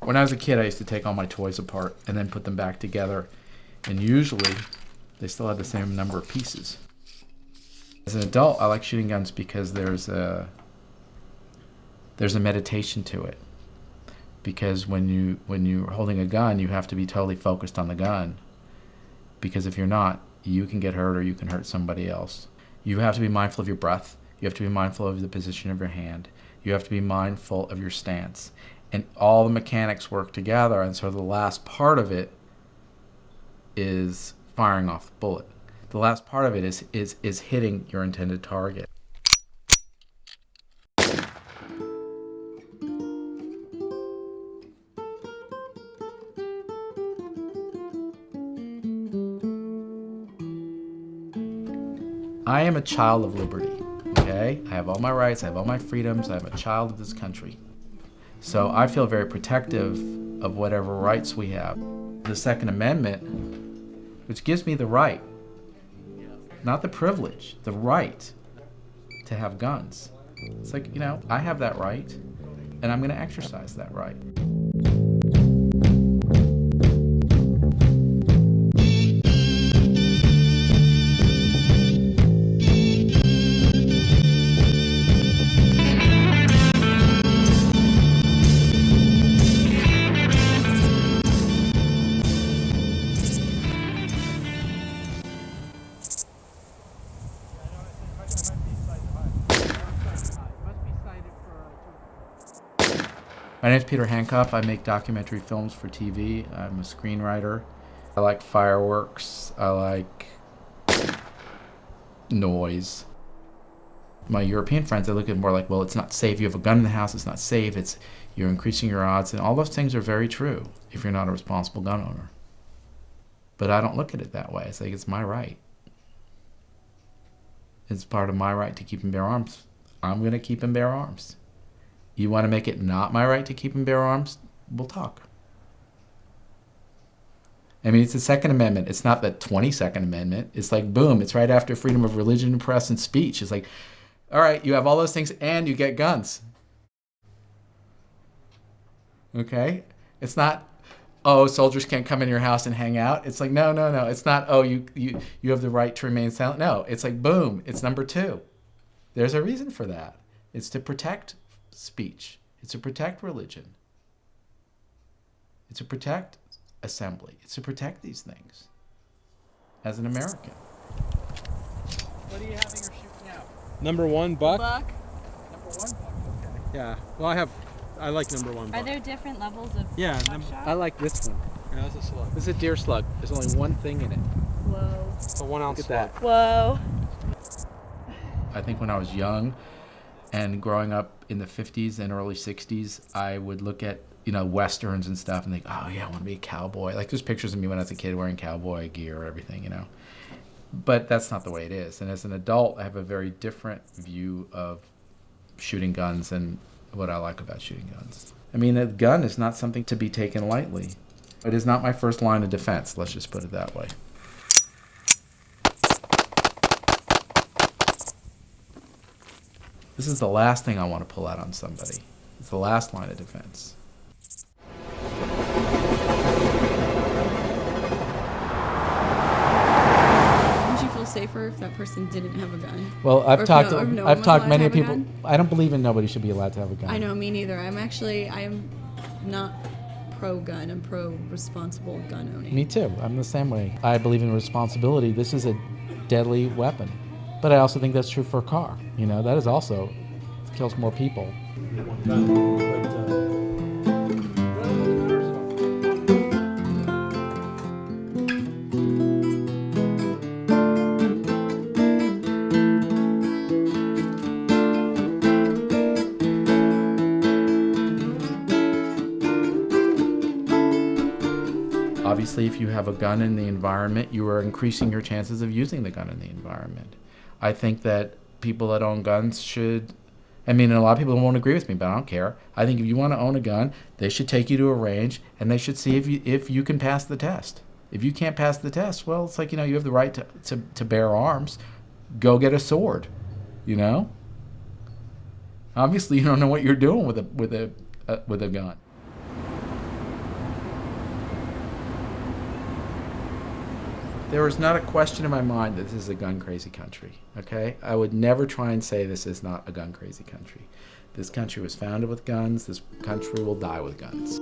When I was a kid, I used to take all my toys apart and then put them back together, and usually they still had the same number of pieces. As an adult, I like shooting guns because there's a meditation to it. Because when you're holding a gun, you have to be totally focused on the gun. Because if you're not, you can get hurt or you can hurt somebody else. You have to be mindful of your breath. You have to be mindful of the position of your hand. You have to be mindful of your stance. And all the mechanics work together, and so the last part of it is firing off the bullet. The last part of it is hitting your intended target. I am a child of liberty, okay? I have all my rights, I have all my freedoms, I'm a child of this country. So I feel very protective of whatever rights we have. The Second Amendment, which gives me the right, not the privilege, the right to have guns. It's like, I have that right, and I'm going to exercise that right. My name is Peter Hancock. I make documentary films for TV. I'm a screenwriter. I like fireworks. I like noise. My European friends, they look at it more like, well, it's not safe. You have a gun in the house. It's not safe. You're increasing your odds. And all those things are very true if you're not a responsible gun owner. But I don't look at it that way. It's like, it's my right. It's part of my right to keep and bear arms. I'm going to keep and bear arms. You want to make it not my right to keep and bear arms? We'll talk. I mean, it's the Second Amendment. It's not the 22nd Amendment. It's like, boom, it's right after freedom of religion, press, and speech. It's like, all right, you have all those things and you get guns. Okay? It's not, oh, soldiers can't come in your house and hang out. It's like, no. It's not, oh, you have the right to remain silent. No, it's like, boom, it's number two. There's a reason for that. It's to protect speech. It's to protect religion. It's to protect assembly. It's to protect these things as an American. What are you having or shooting now? Number one buck. Number one buck, okay. Yeah. Well, I like number one buck. Are there different levels of I like this one. Yeah, that's a slug. This is a deer slug. There's only one thing in it. Whoa. It's a 1 ounce Look at slug. Whoa. I think when I was young and growing up in the 50s and early 60s, I would look at, Westerns and stuff and think, oh yeah, I want to be a cowboy. Like there's pictures of me when I was a kid wearing cowboy gear or everything, But that's not the way it is. And as an adult, I have a very different view of shooting guns and what I like about shooting guns. I mean, a gun is not something to be taken lightly. It is not my first line of defense, let's just put it that way. This is the last thing I want to pull out on somebody. It's the last line of defense. Would you feel safer if that person didn't have a gun? Well, I've talked many to people. I don't believe in nobody should be allowed to have a gun. I know, me neither. I'm not pro-gun. I'm pro-responsible gun owning. Me too. I'm the same way. I believe in responsibility. This is a deadly weapon. But I also think that's true for a car. That is also kills more people. Obviously, if you have a gun in the environment, you are increasing your chances of using the gun in the environment. I think that people that own guns should, a lot of people won't agree with me, but I don't care. I think if you want to own a gun, they should take you to a range and they should see if you can pass the test. If you can't pass the test, well, it's like, you have the right to bear arms. Go get a sword, Obviously, you don't know what you're doing with a gun. There is not a question in my mind that this is a gun crazy country. Okay, I would never try and say this is not a gun crazy country. This country was founded with guns. This country will die with guns.